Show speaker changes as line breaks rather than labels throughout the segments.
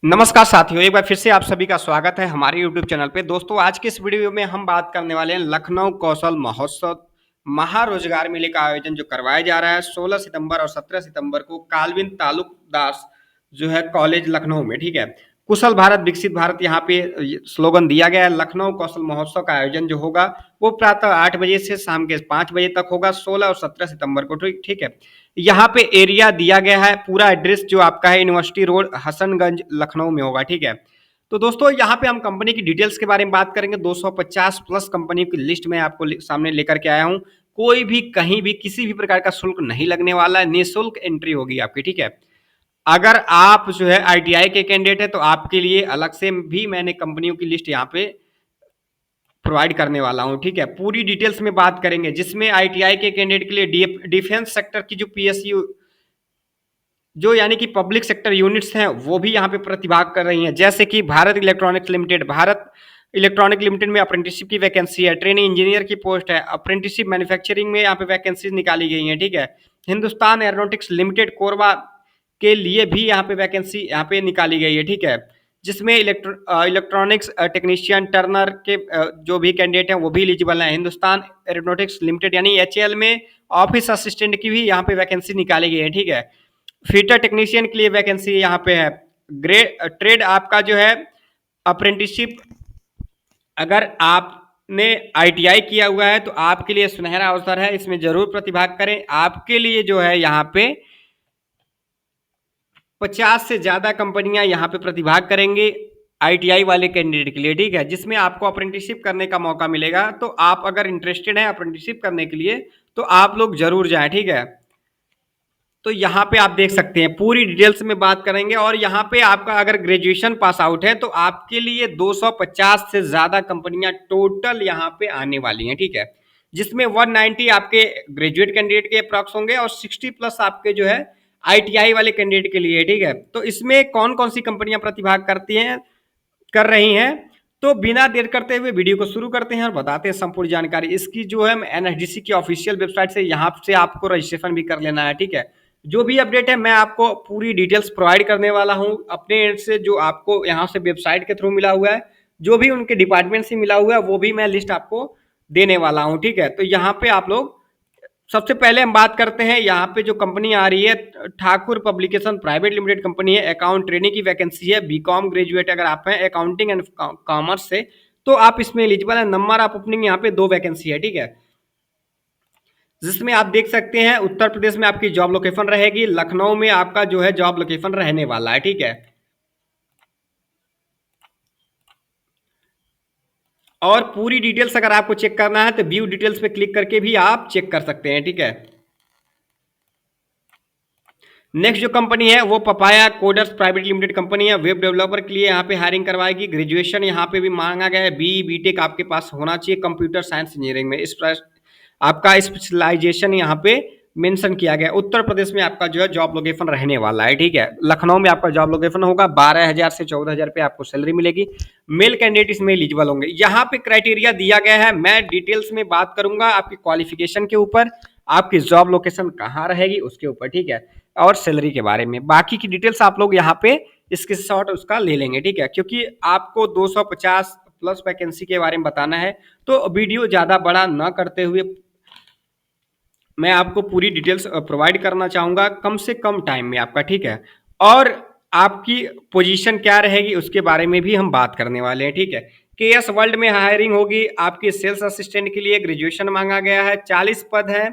नमस्कार साथियों, एक बार फिर से आप सभी का स्वागत है हमारे यूट्यूब चैनल पे। दोस्तों, आज की इस वीडियो में हम बात करने वाले हैं लखनऊ कौशल महोत्सव महारोजगार मेले का आयोजन जो करवाया जा रहा है 16 सितंबर और 17 सितंबर को कालविन तालुकदास जो है कॉलेज लखनऊ में। ठीक है, कुशल भारत विकसित भारत यहाँ पे स्लोगन दिया गया है। लखनऊ कौशल महोत्सव का आयोजन जो होगा वो प्रातः 8 बजे से शाम के 5 बजे तक होगा, 16 और 17 सितंबर को। ठीक है, यहाँ पे एरिया दिया गया है, पूरा एड्रेस जो आपका है यूनिवर्सिटी रोड हसनगंज लखनऊ में होगा। ठीक है, तो दोस्तों यहाँ पे हम कंपनी की डिटेल्स के बारे में बात करेंगे। 250 प्लस कंपनी की लिस्ट में आपको सामने लेकर के आया हूँ। कोई भी कहीं भी किसी भी प्रकार का शुल्क नहीं लगने वाला है, निःशुल्क एंट्री होगी आपकी। ठीक है, अगर आप जो है आईटीआई के कैंडिडेट है तो आपके लिए अलग से भी मैंने कंपनियों की लिस्ट यहाँ पे प्रोवाइड करने वाला हूँ। ठीक है, पूरी डिटेल्स में बात करेंगे, जिसमें आईटीआई के कैंडिडेट के लिए डिफेंस सेक्टर की जो पीएसयू जो यानी कि पब्लिक सेक्टर यूनिट्स हैं वो भी यहाँ पे प्रतिभाग कर रही हैं, जैसे कि Bharat electronics limited. Bharat electronic limited में अप्रेंटिसशिप की वैकेंसी है, ट्रेनिंग इंजीनियर की पोस्ट है, अप्रेंटिसशिप मैन्युफैक्चरिंग में यहाँ पे वैकेंसीज निकाली गई हैं। ठीक है, हिंदुस्तान एरोनॉटिक्स लिमिटेड कोरबा के लिए भी यहाँ पे वैकेंसी यहाँ पे निकाली गई है। ठीक है, जिसमें इलेक्ट्रॉनिक्स टेक्नीशियन टर्नर के जो भी कैंडिडेट हैं वो भी एलिजिबल हैं। हिंदुस्तान एरोनॉटिक्स लिमिटेड यानी एचएएल में ऑफिस असिस्टेंट की भी यहाँ पे वैकेंसी निकाली गई है। ठीक है, फीटर टेक्नीशियन के लिए वैकेंसी यहाँ पे है। ग्रेड ट्रेड आपका जो है अप्रेंटिसशिप, अगर आपने आईटीआई किया हुआ है तो आपके लिए सुनहरा अवसर है, इसमें जरूर प्रतिभाग करें। आपके लिए जो है यहाँ पे 50 से ज्यादा कंपनियां यहाँ पे प्रतिभाग करेंगे आईटीआई वाले कैंडिडेट के लिए। ठीक है, जिसमें आपको अप्रेंटिसशिप करने का मौका मिलेगा। तो आप अगर इंटरेस्टेड हैं अप्रेंटिसशिप करने के लिए तो आप लोग जरूर जाएं। ठीक है, तो यहाँ पे आप देख सकते हैं पूरी डिटेल्स में बात करेंगे। और यहाँ पे आपका अगर ग्रेजुएशन पास आउट है तो आपके लिए 250 से ज्यादा कंपनियां टोटल यहाँ पे आने वाली हैं। ठीक है, जिसमें 190 आपके ग्रेजुएट कैंडिडेट के अप्रॉक्स होंगे और 60 प्लस आपके जो है आईटीआई वाले कैंडिडेट के लिए। ठीक है, तो इसमें कौन कौन सी कंपनियां प्रतिभाग करती हैं कर रही हैं, तो बिना देर करते हुए वीडियो को शुरू करते हैं और बताते हैं संपूर्ण जानकारी। इसकी जो है एनएचडीसी की ऑफिशियल वेबसाइट से यहाँ से आपको रजिस्ट्रेशन भी कर लेना है। ठीक है, जो भी अपडेट है मैं आपको पूरी डिटेल्स प्रोवाइड करने वाला हूँ अपने एंड से, जो आपको यहाँ से वेबसाइट के थ्रू मिला हुआ है, जो भी उनके डिपार्टमेंट से मिला हुआ है वो भी मैं लिस्ट आपको देने वाला हूँ। ठीक है, तो यहाँ पे आप लोग सबसे पहले हम बात करते हैं यहाँ पे जो कंपनी आ रही है Thakur publication private limited company है। अकाउंट ट्रेनिंग की वैकेंसी है, बीकॉम ग्रेजुएट अगर आप हैं अकाउंटिंग एंड कॉमर्स से तो आप इसमें एलिजिबल है। नंबर ऑफ ओपनिंग यहाँ पे 2 वैकेंसी है। ठीक है, जिसमें आप देख सकते हैं उत्तर प्रदेश में आपकी जॉब लोकेशन रहेगी, लखनऊ में आपका जो है जॉब लोकेशन रहने वाला है। ठीक है, और पूरी डिटेल्स अगर आपको चेक करना है तो व्यू डिटेल्स पे क्लिक करके भी आप चेक कर सकते हैं। ठीक है, नेक्स्ट जो कंपनी है वो papaya coders private limited company है। वेब डेवलपर के लिए यहाँ पे हायरिंग करवाएगी। ग्रेजुएशन यहाँ पे भी मांगा गया है, बी बीटेक आपके पास होना चाहिए कंप्यूटर साइंस इंजीनियरिंग में। इस आपका स्पेशलाइजेशन यहाँ पे मेंशन किया गया। उत्तर प्रदेश में आपका जो है जॉब लोकेशन रहने वाला है। ठीक है, लखनऊ में आपका जॉब लोकेशन होगा। 12,000 से 14,000 पे आपको सैलरी मिलेगी। मेल कैंडिडेट इसमें एलिजिबल होंगे। यहाँ पे क्राइटेरिया दिया गया है, मैं डिटेल्स में बात करूंगा आपकी क्वालिफिकेशन के ऊपर, आपकी जॉब लोकेशन कहाँ रहेगी उसके ऊपर। ठीक है, और सैलरी के बारे में बाकी की डिटेल्स आप लोग यहाँ पे स्क्रीनशॉट उसका ले लेंगे। ठीक है, क्योंकि आपको 250 प्लस वैकेंसी के बारे में बताना है तो वीडियो ज्यादा बड़ा ना करते हुए मैं आपको पूरी डिटेल्स प्रोवाइड करना चाहूंगा कम से कम टाइम में आपका। ठीक है, और आपकी पोजीशन क्या रहेगी उसके बारे में भी हम बात करने वाले हैं। ठीक है, केएस वर्ल्ड में हायरिंग होगी आपकी सेल्स असिस्टेंट के लिए। ग्रेजुएशन मांगा गया है, 40 पद है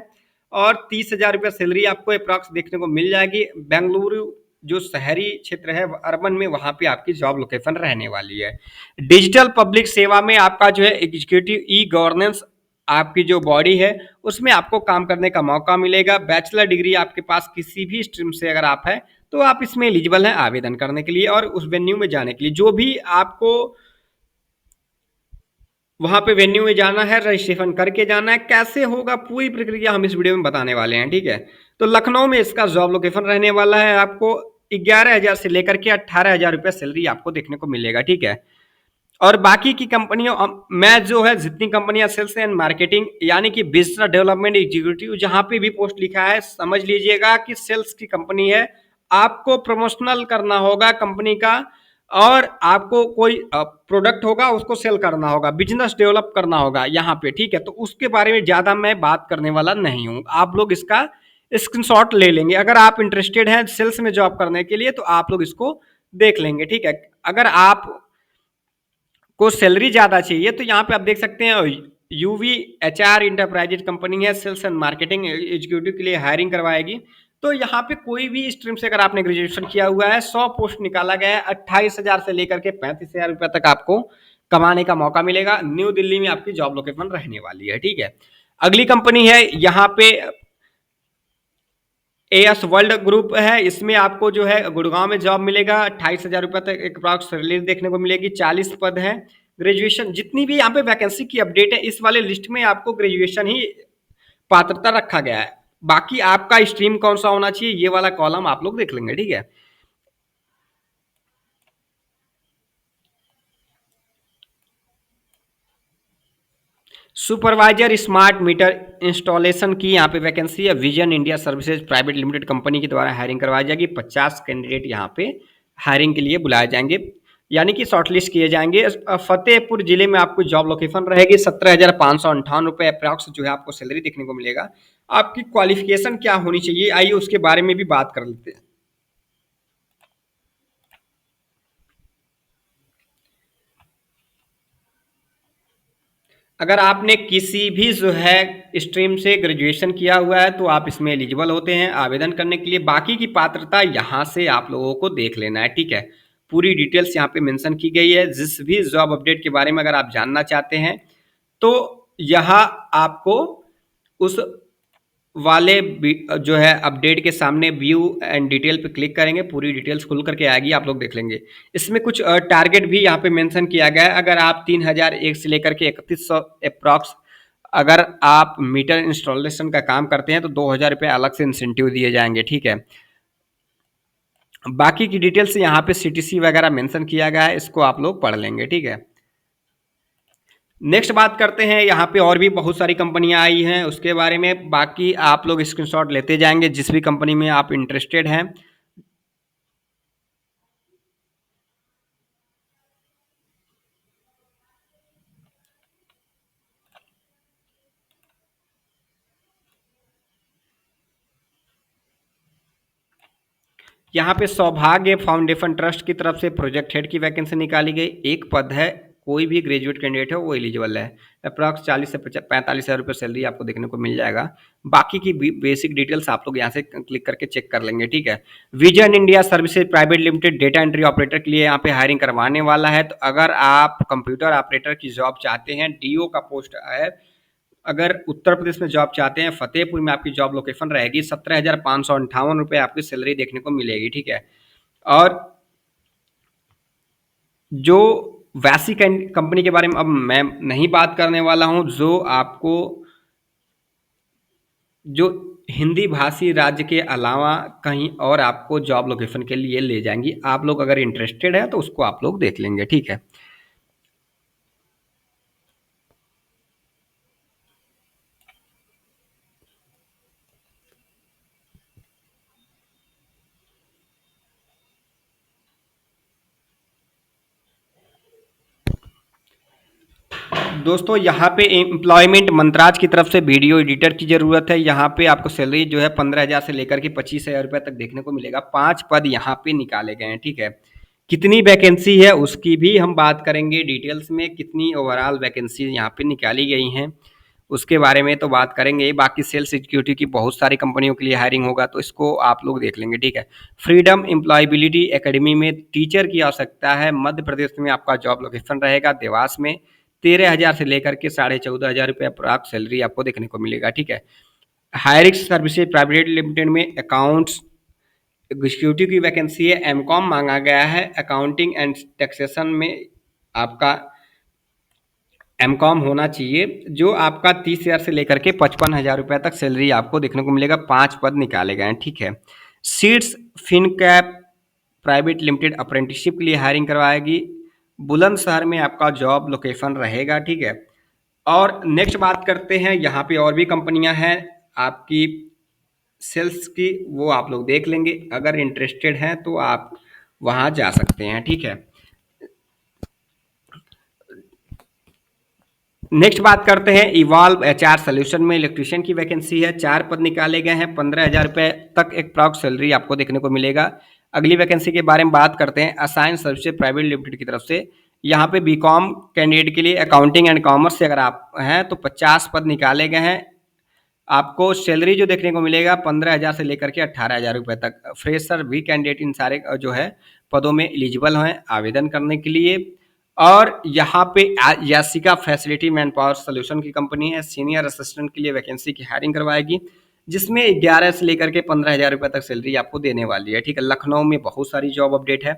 और 30,000 रुपये सैलरी आपको अप्रॉक्स देखने को मिल जाएगी। बेंगलुरु जो शहरी क्षेत्र है अर्बन में, वहां पे आपकी जॉब लोकेशन रहने वाली है। डिजिटल पब्लिक सेवा में आपका जो है एग्जीक्यूटिव ई गवर्नेंस आपकी जो बॉडी है उसमें आपको काम करने का मौका मिलेगा। बैचलर डिग्री आपके पास किसी भी स्ट्रीम से अगर आप हैं तो आप इसमें एलिजिबल हैं आवेदन करने के लिए और उस वेन्यू में जाने के लिए। जो भी आपको वहां पे वेन्यू में जाना है, रजिस्ट्रेशन करके जाना है, कैसे होगा पूरी प्रक्रिया हम इस वीडियो में बताने वाले हैं। ठीक है, तो लखनऊ में इसका जॉब लोकेशन रहने वाला है। आपको 11,000 से लेकर के 18,000 रुपये सैलरी आपको देखने को मिलेगा। ठीक है, और बाकी की कंपनियों मैं जो है जितनी कंपनियां सेल्स एंड मार्केटिंग यानी कि बिजनेस डेवलपमेंट एग्जीक्यूटिव जहां पे भी पोस्ट लिखा है समझ लीजिएगा कि सेल्स की कंपनी है। आपको प्रमोशनल करना होगा कंपनी का और आपको कोई प्रोडक्ट होगा उसको सेल करना होगा, बिजनेस डेवलप करना होगा यहाँ पे, ठीक है। तो उसके बारे में ज़्यादा मैं बात करने वाला नहीं हूँ, आप लोग इसका स्क्रीनशॉट ले लेंगे। अगर आप इंटरेस्टेड हैं सेल्स में जॉब करने के लिए तो आप लोग इसको देख लेंगे, ठीक है। अगर आप को सैलरी ज़्यादा चाहिए तो यहाँ पे आप देख सकते हैं यूवी एचआर इंटरप्राइजेज कंपनी है, सेल्स एंड मार्केटिंग एग्जीक्यूटिव के लिए हायरिंग करवाएगी। तो यहाँ पे कोई भी स्ट्रीम से अगर आपने ग्रेजुएशन किया हुआ है 100 पोस्ट निकाला गया है, 28,000 से लेकर के 35,000 रुपये तक आपको कमाने का मौका मिलेगा। न्यू दिल्ली में आपकी जॉब लोकेशन रहने वाली है, ठीक है। अगली कंपनी है यहाँ पे एएस वर्ल्ड ग्रुप है, इसमें आपको जो है गुड़गांव में जॉब मिलेगा, 28,000 रुपये तक एक अप्रॉक्स सैलरी देखने को मिलेगी, 40 पद है। ग्रेजुएशन जितनी भी यहाँ पे वैकेंसी की अपडेट है इस वाले लिस्ट में आपको ग्रेजुएशन ही पात्रता रखा गया है। बाकी आपका स्ट्रीम कौन सा होना चाहिए ये वाला कॉलम आप लोग देख लेंगे, ठीक है। सुपरवाइजर स्मार्ट मीटर इंस्टॉलेशन की यहाँ पे वैकेंसी है, vision India services private limited company के द्वारा हायरिंग करवाई जाएगी। 50 कैंडिडेट यहाँ पे हायरिंग के लिए बुलाए जाएंगे, यानी कि शॉर्टलिस्ट किए जाएंगे। फतेहपुर जिले में आपको जॉब लोकेशन रहेगी। 17,558 रुपये अप्रॉक्स जो है आपको सैलरी देखने को मिलेगा। आपकी क्वालिफिकेशन क्या होनी चाहिए आइए उसके बारे में भी बात कर लेते हैं। अगर आपने किसी भी जो है स्ट्रीम से ग्रेजुएशन किया हुआ है तो आप इसमें एलिजिबल होते हैं आवेदन करने के लिए। बाकी की पात्रता यहाँ से आप लोगों को देख लेना है, ठीक है। पूरी डिटेल्स यहाँ पे मेंशन की गई है। जिस भी जॉब अपडेट के बारे में अगर आप जानना चाहते हैं तो यहाँ आपको उस वाले जो है अपडेट के सामने व्यू एंड डिटेल पे क्लिक करेंगे, पूरी डिटेल्स खुल करके आएगी, आप लोग देख लेंगे। इसमें कुछ टारगेट भी यहाँ पे मेंशन किया गया है। अगर आप 3,001 से लेकर के 3,100 अप्रॉक्स अगर आप मीटर इंस्टॉलेशन का काम करते हैं तो 2,000 रुपये अलग से इंसेंटिव दिए जाएंगे, ठीक है। बाकी की डिटेल्स यहाँ पे सीटीसी वगैरह मेंशन किया गया है, इसको आप लोग पढ़ लेंगे, ठीक है। नेक्स्ट बात करते हैं, यहाँ पे और भी बहुत सारी कंपनियां आई हैं उसके बारे में। बाकी आप लोग स्क्रीनशॉट लेते जाएंगे जिस भी कंपनी में आप इंटरेस्टेड हैं। यहाँ पे सौभाग्य फाउंडेशन ट्रस्ट की तरफ से प्रोजेक्ट हेड की वैकेंसी निकाली गई, एक पद है। कोई भी ग्रेजुएट कैंडिडेट है वो एलिजिबल है। अप्रॉक्स 40 से 45,000 रुपये सैलरी आपको देखने को मिल जाएगा। बाकी की बेसिक डिटेल्स आप लोग यहाँ से क्लिक करके चेक कर लेंगे, ठीक है। Vision India services private limited data entry operator के लिए यहाँ पे हायरिंग करवाने वाला है। तो अगर आप कंप्यूटर ऑपरेटर की जॉब चाहते हैं, डीओ का पोस्ट है, अगर उत्तर प्रदेश में जॉब चाहते हैं, फतेहपुर में आपकी जॉब लोकेशन रहेगी। 17,558 रुपये आपकी सैलरी देखने को मिलेगी, ठीक है। और जो वैसी कंपनी के बारे में अब मैं नहीं बात करने वाला हूं, जो आपको जो हिंदी भाषी राज्य के अलावा कहीं और आपको जॉब लोकेशन के लिए ले जाएंगी। आप लोग अगर इंटरेस्टेड है तो उसको आप लोग देख लेंगे, ठीक है। दोस्तों यहाँ पे एम्प्लॉयमेंट मंत्रालय की तरफ से वीडियो एडिटर की ज़रूरत है। यहाँ पे आपको सैलरी जो है 15,000 से लेकर के 25,000 रुपये तक देखने को मिलेगा। 5 पद यहाँ पे निकाले गए हैं, ठीक है। कितनी वैकेंसी है उसकी भी हम बात करेंगे डिटेल्स में, कितनी ओवरऑल वैकेंसी यहाँ पे निकाली गई हैं उसके बारे में तो बात करेंगे। बाकी सेल्स एग्जीक्यूटिव की बहुत सारी कंपनियों के लिए हायरिंग होगा तो इसको आप लोग देख लेंगे, ठीक है। फ्रीडम एम्प्लॉयबिलिटी एकेडमी में टीचर की आवश्यकता है। मध्य प्रदेश में आपका जॉब लोकेशन रहेगा देवास में। 13,000 से लेकर के 14,500 रुपये अप्रॉक्स सैलरी आपको देखने को मिलेगा, ठीक है। हायरिंग सर्विसेज प्राइवेट लिमिटेड में अकाउंट्स एग्जीक्यूटिव की वैकेंसी है। एमकॉम मांगा गया है। अकाउंटिंग एंड टैक्सेशन में आपका एमकॉम होना चाहिए। जो आपका 30,000 से लेकर के 55,000 रुपये तक सैलरी आपको देखने को मिलेगा। 5 पद निकाले गए हैं, ठीक है। Seeds Fincap private limited apprenticeship के लिए हायरिंग करवाएगी। बुलंदशहर में आपका जॉब लोकेशन रहेगा, ठीक है। और नेक्स्ट बात करते हैं, यहाँ पे और भी कंपनियां हैं आपकी सेल्स की, वो आप लोग देख लेंगे। अगर इंटरेस्टेड हैं तो आप वहाँ जा सकते हैं, ठीक है। नेक्स्ट बात करते हैं इवॉल्व एचआर सोल्यूशन में इलेक्ट्रीशियन की वैकेंसी है। 4 पद निकाले गए हैं, 15,000 रुपये तक एक प्रॉक्स सैलरी आपको देखने को मिलेगा। अगली वैकेंसी के बारे में बात करते हैं असाइन सर्विसेज प्राइवेट लिमिटेड की तरफ से। यहाँ पे बीकॉम कैंडिडेट के लिए अकाउंटिंग एंड कॉमर्स से अगर आप हैं तो 50 पद निकाले गए हैं। आपको सैलरी जो देखने को मिलेगा 15,000 से लेकर के 18,000 रुपये तक। फ्रेशर भी कैंडिडेट इन सारे जो है पदों में एलिजिबल हैं आवेदन करने के लिए। और यहाँ पे Yashica facility man power solution की कंपनी है, सीनियर असिस्टेंट के लिए वैकेंसी की हायरिंग करवाएगी, जिसमें 11 से लेकर के 15,000 रुपये तक सैलरी आपको देने वाली है। ठीक है, लखनऊ में बहुत सारी जॉब अपडेट है।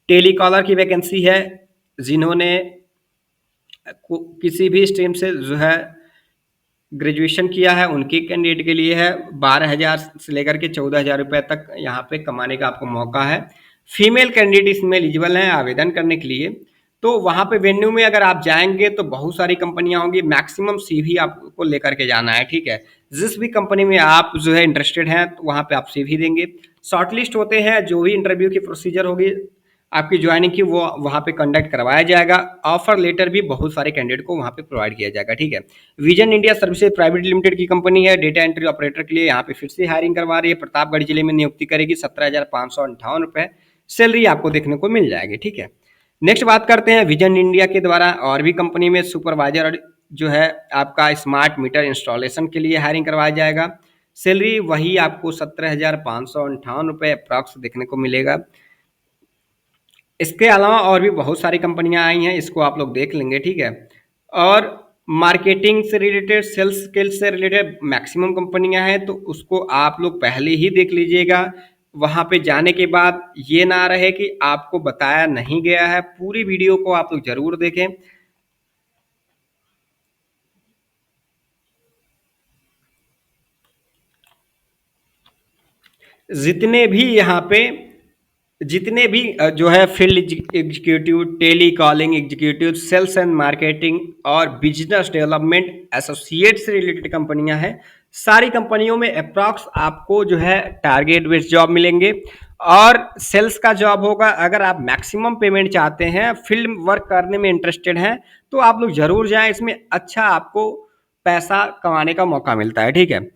टेलीकॉलर की वैकेंसी है, जिन्होंने किसी भी स्ट्रीम से जो है ग्रेजुएशन किया है उनके कैंडिडेट के लिए है। 12,000 से लेकर के 14,000 रुपये तक यहाँ पे कमाने का आपको मौका है। फीमेल कैंडिडेट इसमें एलिजिबल हैं आवेदन करने के लिए। तो वहाँ पे वेन्यू में अगर आप जाएंगे तो बहुत सारी कंपनियां होंगी, मैक्सिमम सीवी आपको लेकर के जाना है। ठीक है, जिस भी कंपनी में आप जो है इंटरेस्टेड हैं तो वहाँ पे आप सीवी देंगे। शॉर्टलिस्ट होते हैं, जो भी इंटरव्यू की प्रोसीजर होगी आपकी ज्वाइनिंग की वो वहाँ पे कंडक्ट करवाया जाएगा। ऑफर लेटर भी बहुत सारे कैंडिडेट को वहाँ पे प्रोवाइड किया जाएगा। ठीक है, vision India services private limited की कंपनी है, डेटा एंट्री ऑपरेटर के लिए यहाँ पे फिर से हायरिंग करवा रही है। प्रतापगढ़ जिले में नियुक्ति करेगी, 17,558 रुपये सैलरी आपको देखने को मिल जाएगी। ठीक है, नेक्स्ट बात करते हैं विजन इंडिया के द्वारा और भी कंपनी में सुपरवाइजर जो है आपका स्मार्ट मीटर इंस्टॉलेशन के लिए हायरिंग करवाया जाएगा। सैलरी वही आपको 17,558 रुपये अप्रॉक्स देखने को मिलेगा। इसके अलावा और भी बहुत सारी कंपनियां आई हैं, इसको आप लोग देख लेंगे। ठीक है, और मार्केटिंग से रिलेटेड, सेल्स स्किल्स से रिलेटेड मैक्सिमम कंपनियां हैं, तो उसको आप लोग पहले ही देख लीजिएगा। वहां पे जाने के बाद ये ना रहे कि आपको बताया नहीं गया है, पूरी वीडियो को आप लोग जरूर देखें। जितने भी यहाँ पे जितने भी जो है field executive, tele calling executive, sales and marketing और बिजनेस डेवलपमेंट एसोसिएट से रिलेटेड कंपनियां हैं, सारी कंपनियों में अप्रॉक्स आपको जो है टारगेट बेस्ड जॉब मिलेंगे और सेल्स का जॉब होगा। अगर आप मैक्सिमम पेमेंट चाहते हैं, फील्ड वर्क करने में इंटरेस्टेड हैं, तो आप लोग जरूर जाएं, इसमें अच्छा आपको पैसा कमाने का मौका मिलता है। ठीक है,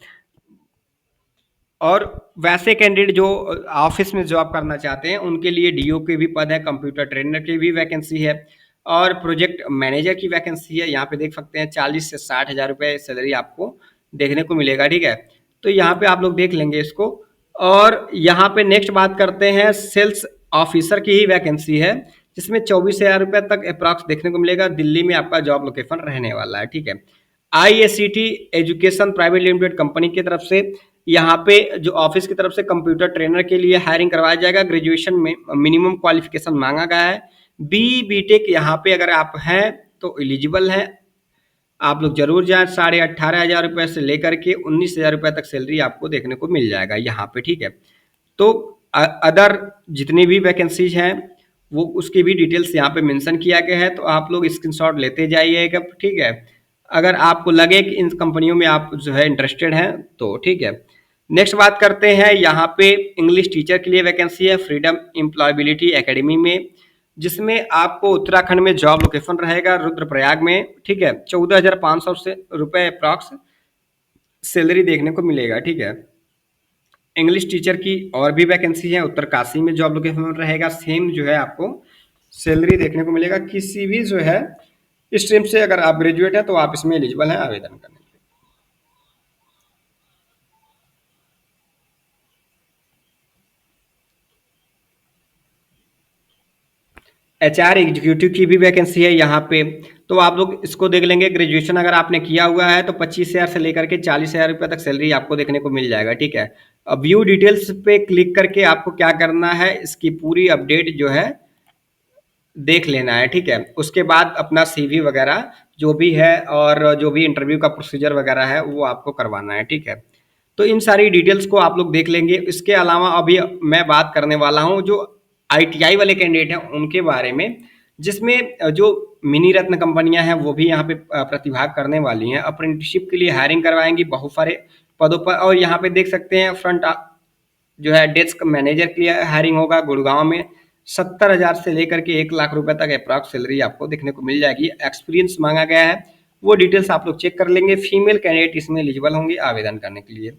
और वैसे कैंडिडेट जो ऑफिस में जॉब करना चाहते हैं उनके लिए डीओ के भी पद है, कंप्यूटर ट्रेनर की भी वैकेंसी है और प्रोजेक्ट मैनेजर की वैकेंसी है। यहाँ पे देख सकते हैं 40 से 60,000 रुपये सैलरी आपको देखने को मिलेगा। ठीक है, तो यहाँ पे आप लोग देख लेंगे इसको। और यहाँ पे नेक्स्ट बात करते हैं सेल्स ऑफिसर की ही वैकेंसी है, जिसमें 24,000 रुपये तक अप्रॉक्स देखने को मिलेगा। दिल्ली में आपका जॉब लोकेशन रहने वाला है। ठीक है, IACT education private limited company की तरफ से यहाँ पे जो ऑफिस की तरफ से कंप्यूटर ट्रेनर के लिए हायरिंग करवाया जाएगा। ग्रेजुएशन में मिनिमम क्वालिफिकेशन मांगा गया है, BTech यहाँ पे अगर आप हैं तो एलिजिबल हैं, आप लोग जरूर जाएं। 18,500 रुपये से लेकर के 19,000 रुपये तक सैलरी आपको देखने को मिल जाएगा यहाँ पे। ठीक है, तो अदर जितनी भी वैकेंसीज हैं वो उसकी भी डिटेल्स यहाँ पे मेंशन किया गया है, तो आप लोग स्क्रीनशॉट लेते जाइएगा। ठीक है, अगर आपको लगे कि इन कंपनियों में आप जो है इंटरेस्टेड हैं तो। ठीक है, नेक्स्ट बात करते हैं यहाँ पे इंग्लिश टीचर के लिए वैकेंसी है फ्रीडम एम्प्लॉयबिलिटी एकेडमी में, जिसमें आपको उत्तराखंड में जॉब लोकेशन रहेगा, रुद्रप्रयाग में। ठीक है, 14,500 से रुपये अप्रॉक्स सैलरी देखने को मिलेगा। ठीक है, इंग्लिश टीचर की और भी वैकेंसी है, उत्तरकाशी में जॉब लोकेशन रहेगा, सेम जो है आपको सैलरी देखने को मिलेगा। किसी भी जो है स्ट्रीम से अगर आप ग्रेजुएट है तो आप इसमें एलिजिबल हैं आवेदन करने। HR एग्जीक्यूटिव की भी वैकेंसी है यहाँ पे, तो आप लोग इसको देख लेंगे। ग्रेजुएशन अगर आपने किया हुआ है तो 25,000 से लेकर के 40,000 रुपये तक सैलरी आपको देखने को मिल जाएगा। ठीक है, अब व्यू डिटेल्स पे क्लिक करके आपको क्या करना है, इसकी पूरी अपडेट जो है देख लेना है। ठीक है, उसके बाद अपना CV वगैरह जो भी है और जो भी इंटरव्यू का प्रोसीजर वगैरह है वो आपको करवाना है। ठीक है, तो इन सारी डिटेल्स को आप लोग देख लेंगे। इसके अलावा अभी मैं बात करने वाला हूँ जो ITI वाले कैंडिडेट हैं उनके बारे में, जिसमें जो मिनी रत्न कंपनियां हैं वो भी यहाँ पे प्रतिभाग करने वाली हैं। अप्रेंटिसशिप के लिए हायरिंग करवाएंगी बहुत सारे पदों पर, और यहाँ पे देख सकते हैं फ्रंट जो है डेस्क मैनेजर के लिए हायरिंग होगा गुड़गांव में। 70,000 से लेकर के 1 लाख रुपए तक अप्रॉक्स सैलरी आपको देखने को मिल जाएगी। एक्सपीरियंस मांगा गया है वो डिटेल्स आप लोग चेक कर लेंगे। फीमेल कैंडिडेट इसमें एलिजिबल होंगे आवेदन करने के लिए।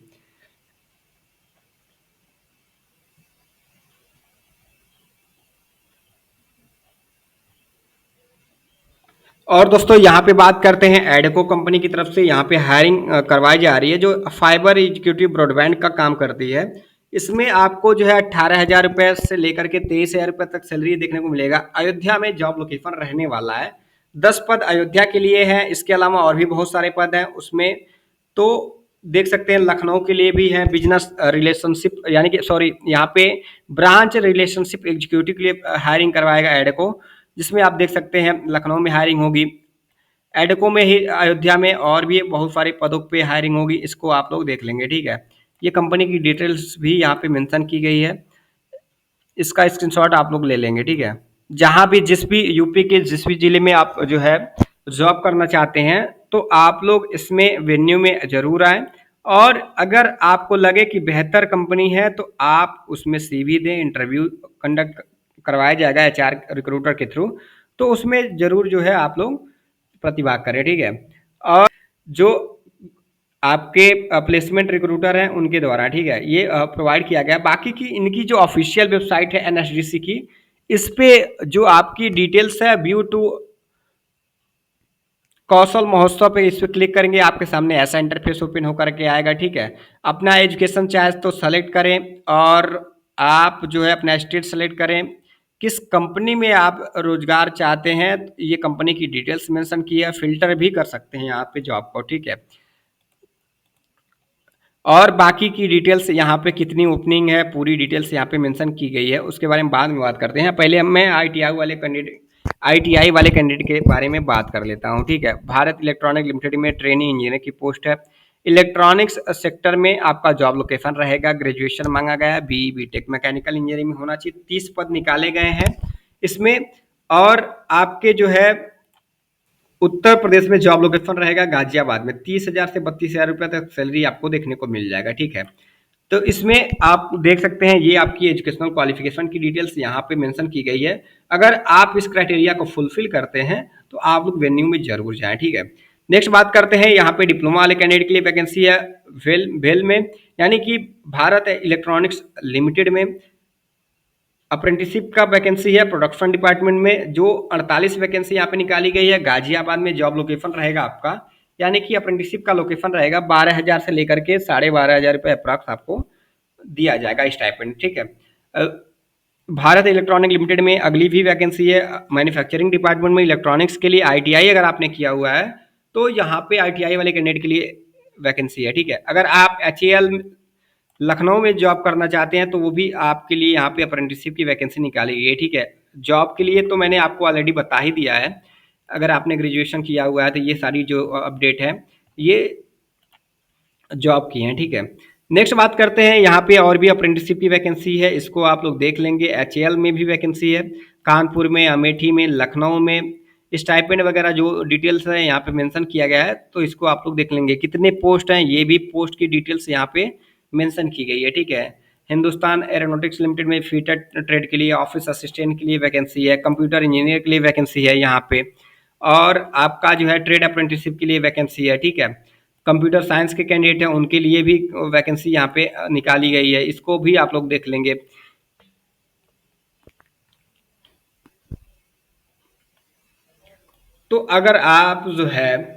और दोस्तों यहाँ पे बात करते हैं एडको कंपनी की तरफ से यहाँ पे हायरिंग करवाई जा रही है, जो फाइबर एग्जीक्यूटिव ब्रॉडबैंड का काम करती है। इसमें आपको जो है 18,000 रुपये से लेकर के 23,000 रुपये तक सैलरी देखने को मिलेगा। अयोध्या में जॉब लोकेशन रहने वाला है। 10 पद अयोध्या के लिए है, इसके अलावा और भी बहुत सारे पद हैं उसमें। तो देख सकते हैं लखनऊ के लिए भी है, बिजनेस रिलेशनशिप यानी कि सॉरी यहाँ पे ब्रांच रिलेशनशिप एग्जीक्यूटिव के लिए हायरिंग करवाएगा एडको, जिसमें आप देख सकते हैं लखनऊ में हायरिंग होगी। एडको में ही अयोध्या में और भी बहुत सारे पदों पे हायरिंग होगी, इसको आप लोग देख लेंगे, ठीक है। ये कंपनी की डिटेल्स भी यहाँ पे मेंशन की गई है, इसका स्क्रीनशॉट आप लोग ले लेंगे, ठीक है। जहाँ भी जिस भी यूपी के जिस भी जिले में आप जो है जॉब करना चाहते हैं, तो आप लोग इसमें वेन्यू में जरूर आए। और अगर आपको लगे कि बेहतर कंपनी है तो आप उसमें सीवी दें, इंटरव्यू कंडक्ट करवाया जाएगा एचआर रिक्रूटर के थ्रू, तो उसमें जरूर जो है आप लोग प्रतिभाग करें, ठीक है। और जो आपके प्लेसमेंट रिक्रूटर हैं उनके द्वारा, ठीक है, ये प्रोवाइड किया गया। बाकी की इनकी जो ऑफिशियल वेबसाइट है एनएसडीसी की, इस पे जो आपकी डिटेल्स है व्यू टू कौशल महोत्सव पे इस पे क्लिक करेंगे, आपके सामने ऐसा इंटरफेस ओपन होकर के आएगा, ठीक है। अपना एजुकेशन चाहे तो सेलेक्ट करें और आप जो है अपना स्टेट सेलेक्ट करें, किस कंपनी में आप रोजगार चाहते हैं, ये कंपनी की डिटेल्स मेंशन की है। फिल्टर भी कर सकते हैं यहाँ पे जॉब को, ठीक है। और बाकी की डिटेल्स यहाँ पे कितनी ओपनिंग है पूरी डिटेल्स यहाँ पे मेंशन की गई है, उसके बारे में बाद में बात करते हैं। पहले मैं आईटीआई वाले कैंडिडेट के बारे में बात कर लेता हूँ, ठीक है। भारत इलेक्ट्रॉनिक लिमिटेड में ट्रेनिंग इंजीनियर की पोस्ट है। इलेक्ट्रॉनिक्स सेक्टर में आपका जॉब लोकेशन रहेगा। ग्रेजुएशन मांगा गया है, बी बीटेक मैकेनिकल इंजीनियरिंग में होना चाहिए। 30 पद निकाले गए हैं इसमें। और आपके जो है उत्तर प्रदेश में जॉब लोकेशन रहेगा गाजियाबाद में। 30,000 से 32,000 रुपये तक सैलरी आपको देखने को मिल जाएगा, ठीक है। तो इसमें आप देख सकते हैं ये आपकी एजुकेशनल क्वालिफिकेशन की डिटेल्स यहाँ पे मेंशन की गई है। अगर आप इस क्राइटेरिया को फुलफिल करते हैं तो आप लोग वेन्यू में जरूर जाएं, ठीक है। नेक्स्ट बात करते हैं, यहाँ पे डिप्लोमा वाले कैंडिडेट के लिए वैकेंसी है वेल में, यानी कि भारत इलेक्ट्रॉनिक्स लिमिटेड में अप्रेंटिसशिप का वैकेंसी है प्रोडक्शन डिपार्टमेंट में, जो 48 वैकेंसी यहाँ पे निकाली गई है। गाजियाबाद में जॉब लोकेशन रहेगा आपका, यानी कि अप्रेंटिसशिप का लोकेशन रहेगा। 12,000 से लेकर के 12,500 रुपये अप्रॉक्स आपको दिया जाएगा स्टाइपेंड, ठीक है। भारत इलेक्ट्रॉनिक लिमिटेड में अगली भी वैकेंसी है मैन्युफैक्चरिंग डिपार्टमेंट में इलेक्ट्रॉनिक्स के लिए। आईटीआई अगर आपने किया हुआ है तो यहाँ पे आईटीआई वाले कैंडिडेट के लिए वैकेंसी है, ठीक है। अगर आप एचएएल लखनऊ में जॉब करना चाहते हैं तो वो भी आपके लिए यहाँ पे अप्रेंटिसशिप की वैकेंसी निकाली गई है, ठीक है। जॉब के लिए तो मैंने आपको ऑलरेडी बता ही दिया है। अगर आपने ग्रेजुएशन किया हुआ है तो ये सारी जो अपडेट है ये जॉब की हैं, ठीक है। नेक्स्ट बात करते हैं, यहाँ पे और भी अप्रेंटिसशिप की वैकेंसी है, इसको आप लोग देख लेंगे। एचएएल में भी वैकेंसी है, कानपुर में, अमेठी में, लखनऊ में। स्टाइपेंड वगैरह जो डिटेल्स है यहाँ पे मेंशन किया गया है, तो इसको आप लोग देख लेंगे। कितने पोस्ट हैं ये भी पोस्ट की डिटेल्स यहाँ पे मेंशन की गई है, ठीक है। हिंदुस्तान एरोनॉटिक्स लिमिटेड में फीटर ट्रेड के लिए, ऑफिस असिस्टेंट के लिए वैकेंसी है, कंप्यूटर इंजीनियर के लिए वैकेंसी है यहाँ पे। और आपका जो है ट्रेड अप्रेंटिसशिप के लिए वैकेंसी है, ठीक है। कंप्यूटर साइंस के कैंडिडेट हैं उनके लिए भी वैकेंसी यहाँ पे निकाली गई है, इसको भी आप लोग देख लेंगे। तो अगर आप जो है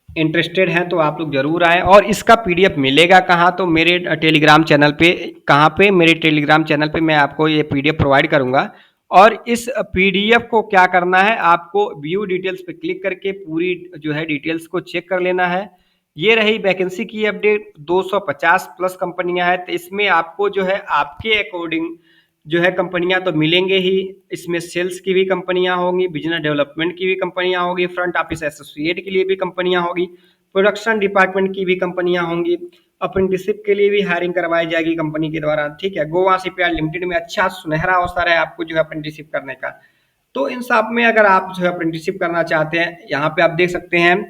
इंटरेस्टेड हैं तो आप लोग जरूर आएँ। और इसका पीडीएफ मिलेगा कहाँ, तो मेरे टेलीग्राम चैनल पे। कहाँ पे? मेरे टेलीग्राम चैनल पे मैं आपको ये पीडीएफ प्रोवाइड करूँगा। और इस पीडीएफ को क्या करना है, आपको व्यू डिटेल्स पे क्लिक करके पूरी जो है डिटेल्स को चेक कर लेना है। ये रही वैकेंसी की अपडेट। 250 प्लस कंपनियां हैं, तो इसमें आपको जो है आपके अकॉर्डिंग जो है कंपनियां तो मिलेंगे ही। इसमें सेल्स की भी कंपनियां होंगी, बिजनेस डेवलपमेंट की भी कंपनियां होंगी, फ्रंट ऑफिस एसोसिएट के लिए भी कंपनियां होगी, प्रोडक्शन डिपार्टमेंट की भी कंपनियां होंगी। अप्रेंटिसशिप के लिए भी हायरिंग करवाई जाएगी कंपनी के द्वारा, ठीक है। गोवा शिपयार्ड लिमिटेड में अच्छा सुनहरा अवसर है आपको जो है अप्रेंटिसशिप करने का। तो इन सब में अगर आप जो है अप्रेंटिसशिप करना चाहते हैं, यहाँ पे आप देख सकते हैं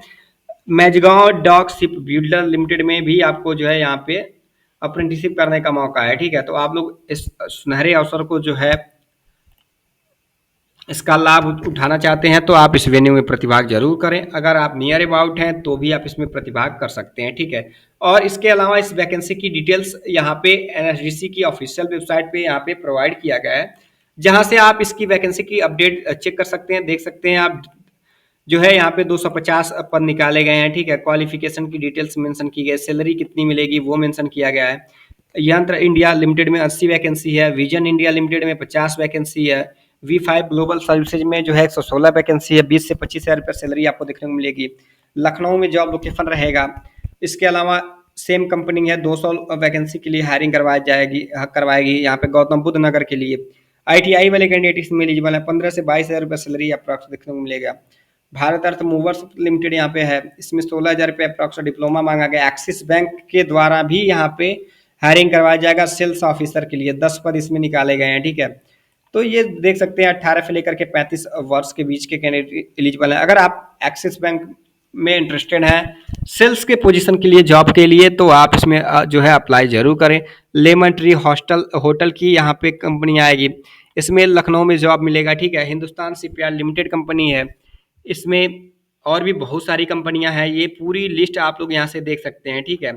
Mazagaon dock ship builder limited में भी आपको जो है यहाँ पे अप्रेंटिसशिप करने का मौका है, ठीक है। तो आप लोग इस सुनहरे अवसर को जो है इसका लाभ उठाना चाहते हैं तो आप इस वेन्यू में प्रतिभाग जरूर करें। अगर आप नियर अबाउट हैं तो भी आप इसमें प्रतिभाग कर सकते हैं, ठीक है। और इसके अलावा इस वैकेंसी की डिटेल्स यहाँ पे एनएसडीसी की ऑफिशियल वेबसाइट पे यहाँ पे प्रोवाइड किया गया है, जहाँ से आप इसकी वैकेंसी की अपडेट चेक कर सकते हैं, देख सकते हैं आप। जो है यहाँ पे 250 पद निकाले गए हैं, ठीक है। क्वालिफिकेशन की डिटेल्स मेंशन की गई, सैलरी कितनी मिलेगी वो मेंशन किया गया है। यंत्र इंडिया लिमिटेड में 80 वैकेंसी है, विजन इंडिया लिमिटेड में 50 वैकेंसी है, V5 ग्लोबल सर्विसेज में जो है 116 वैकेंसी है, 20 से 25 हज़ार रुपये सैलरी आपको देखने को मिलेगी। लखनऊ में जॉब लोकेशन रहेगा। इसके अलावा सेम कंपनी है, 200 वैकेंसी के लिए हायरिंग करवाएगी यहाँ पे गौतम बुद्ध नगर के लिए। ITI वाले कैंडिडेट इसमें एलिजिबल है। 15 से 22 हज़ार रुपये सैलरी अप्रॉक्स देखने को मिलेगा। भारत अर्थ मूवर्स लिमिटेड यहाँ पे है, इसमें 16 हज़ार रुपये अप्रॉक्स डिप्लोमा मांगा गया। एक्सिस बैंक के द्वारा भी यहाँ पे हायरिंग करवाया जाएगा सेल्स ऑफिसर के लिए, 10 पद इसमें निकाले गए हैं, ठीक है। तो ये देख सकते हैं 18 से लेकर के 35 वर्ष के बीच के कैंडिडेट एलिजिबल है। अगर आप एक्सिस बैंक में इंटरेस्टेड हैं सेल्स के पोजीशन के लिए, जॉब के लिए, तो आप इसमें जो है अप्लाई जरूर करें। लेमन ट्री होटल की यहाँ पे कंपनी आएगी, इसमें लखनऊ में जॉब मिलेगा, ठीक है। हिंदुस्तान शिपयार्ड लिमिटेड कंपनी है, इसमें और भी बहुत सारी कंपनियां हैं। ये पूरी लिस्ट आप लोग यहाँ से देख सकते हैं, ठीक है।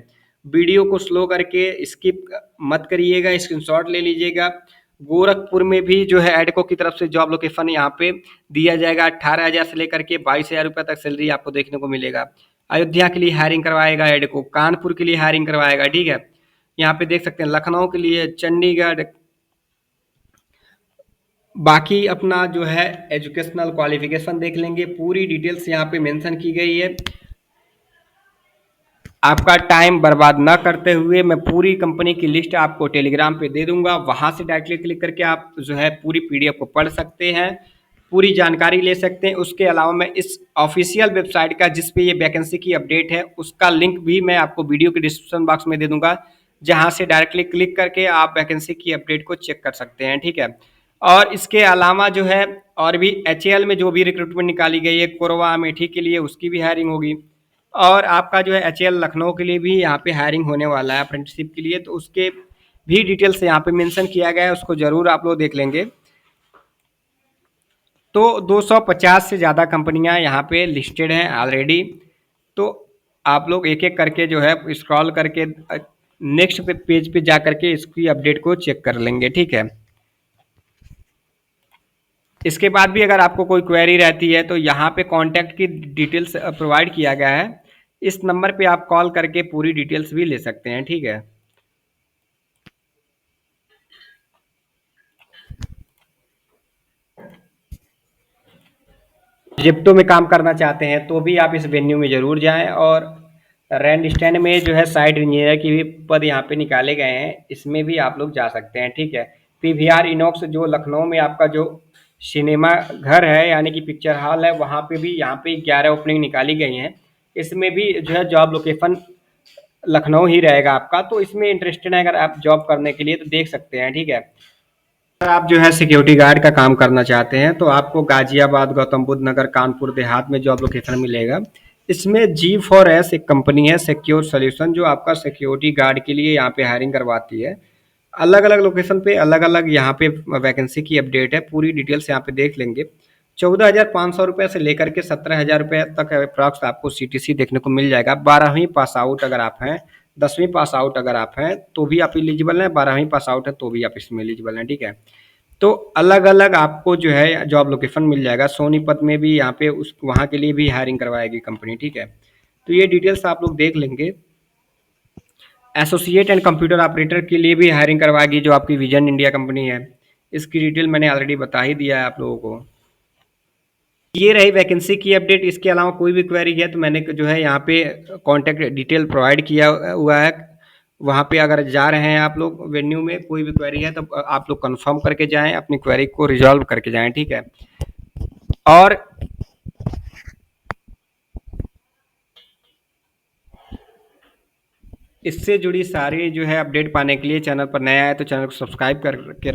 वीडियो को स्लो करके स्किप मत करिएगा, स्क्रीनशॉट ले लीजिएगा। गोरखपुर में भी जो है एडको की तरफ से जॉब लोकेशन यहाँ पे दिया जाएगा। 18 हज़ार से लेकर के 22 हज़ार रुपये तक सैलरी आपको देखने को मिलेगा। अयोध्या के लिए हायरिंग करवाएगा एडको, कानपुर के लिए हायरिंग करवाएगा, ठीक है। यहाँ पे देख सकते हैं लखनऊ के लिए, चंडीगढ़। बाकी अपना जो है एजुकेशनल क्वालिफिकेशन देख लेंगे, पूरी डिटेल्स यहाँ पे मेंशन की गई है। आपका टाइम बर्बाद ना करते हुए मैं पूरी कंपनी की लिस्ट आपको टेलीग्राम पे दे दूंगा, वहां से डायरेक्टली क्लिक करके आप जो है पूरी PDF को पढ़ सकते हैं, पूरी जानकारी ले सकते हैं। उसके अलावा मैं इस ऑफिशियल वेबसाइट का जिस पे ये वैकेंसी की अपडेट है उसका लिंक भी मैं आपको वीडियो के डिस्क्रिप्शन बॉक्स में दे दूंगा, जहां से डायरेक्टली क्लिक करके आप वैकेंसी की अपडेट को चेक कर सकते हैं, ठीक है। और इसके अलावा जो है और भी HAL में जो भी रिक्रूटमेंट निकाली गई है, कोरबा अमेठी के लिए उसकी भी हायरिंग होगी। और आपका जो है HAL लखनऊ के लिए भी यहाँ पे हायरिंग होने वाला है अप्रेंटिसशिप के लिए, तो उसके भी डिटेल्स यहाँ पे मेंशन किया गया है, उसको जरूर आप लोग देख लेंगे। तो 250 से ज़्यादा कंपनियां यहाँ पे लिस्टेड हैं ऑलरेडी। तो आप लोग एक एक करके जो है स्क्रॉल करके नेक्स्ट पेज पे जा करके इसकी अपडेट को चेक कर लेंगे, ठीक है। इसके बाद भी अगर आपको कोई क्वेरी रहती है तो यहाँ पे कांटेक्ट की डिटेल्स प्रोवाइड किया गया है, इस नंबर पे आप कॉल करके पूरी डिटेल्स भी ले सकते हैं, ठीक है। जिप्टो में काम करना चाहते हैं तो भी आप इस वेन्यू में जरूर जाएं। और रैंड स्टैंड में जो है साइट इंजीनियर की भी पद यहाँ पे निकाले गए हैं, इसमें भी आप लोग जा सकते हैं, ठीक है। PVR इनॉक्स जो लखनऊ में आपका जो सिनेमा घर है यानी कि पिक्चर हॉल है, वहाँ पे भी यहाँ पे 11 ओपनिंग निकाली गई हैं। इसमें भी जो है जॉब लोकेशन लखनऊ ही रहेगा आपका, तो इसमें इंटरेस्टेड है अगर आप जॉब करने के लिए तो देख सकते हैं, ठीक है। अगर आप जो है सिक्योरिटी गार्ड का काम करना चाहते हैं तो आपको गाजियाबाद, गौतम बुद्ध नगर, कानपुर देहात में जॉब लोकेशन मिलेगा। इसमें G4S एक कंपनी है, सिक्योर सोल्यूशन, जो आपका सिक्योरिटी गार्ड के लिए यहाँ पे हायरिंग करवाती है। अलग अलग लोकेशन पे अलग अलग यहाँ पे वैकेंसी की अपडेट है, पूरी डिटेल्स यहाँ पे देख लेंगे। 14,500 रुपये से लेकर के 17,000 रुपये तक अप्रॉक्स आपको CTC देखने को मिल जाएगा। 12वीं पास आउट अगर आप हैं, 10वीं पास आउट अगर आप हैं तो भी आप एलिजिबल हैं, 12वीं पास आउट है तो भी आप इसमें एलिजिबल हैं, ठीक है। तो अलग अलग आपको जो है जॉब लोकेशन मिल जाएगा। सोनीपत में भी यहाँ पे उस वहाँ के लिए भी हायरिंग करवाएगी कंपनी, ठीक है। तो ये डिटेल्स आप लोग देख लेंगे। एसोसिएट एंड कंप्यूटर ऑपरेटर के लिए भी हायरिंग करवाएगी जो आपकी विजन इंडिया कंपनी है, इसकी डिटेल मैंने ऑलरेडी बता ही दिया है आप लोगों को। ये रही वैकेंसी की अपडेट। इसके अलावा कोई भी क्वेरी है तो मैंने जो है यहाँ पे कॉन्टैक्ट डिटेल प्रोवाइड किया हुआ है, वहाँ पे अगर जा रहे हैं आप लोग वेन्यू में, कोई भी क्वेरी है तो आप लोग कंफर्म करके जाएं, अपनी क्वेरी को रिजॉल्व करके जाएं, ठीक है। और इससे जुड़ी सारी जो है अपडेट पाने के लिए चैनल पर नया है तो चैनल को सब्सक्राइब करके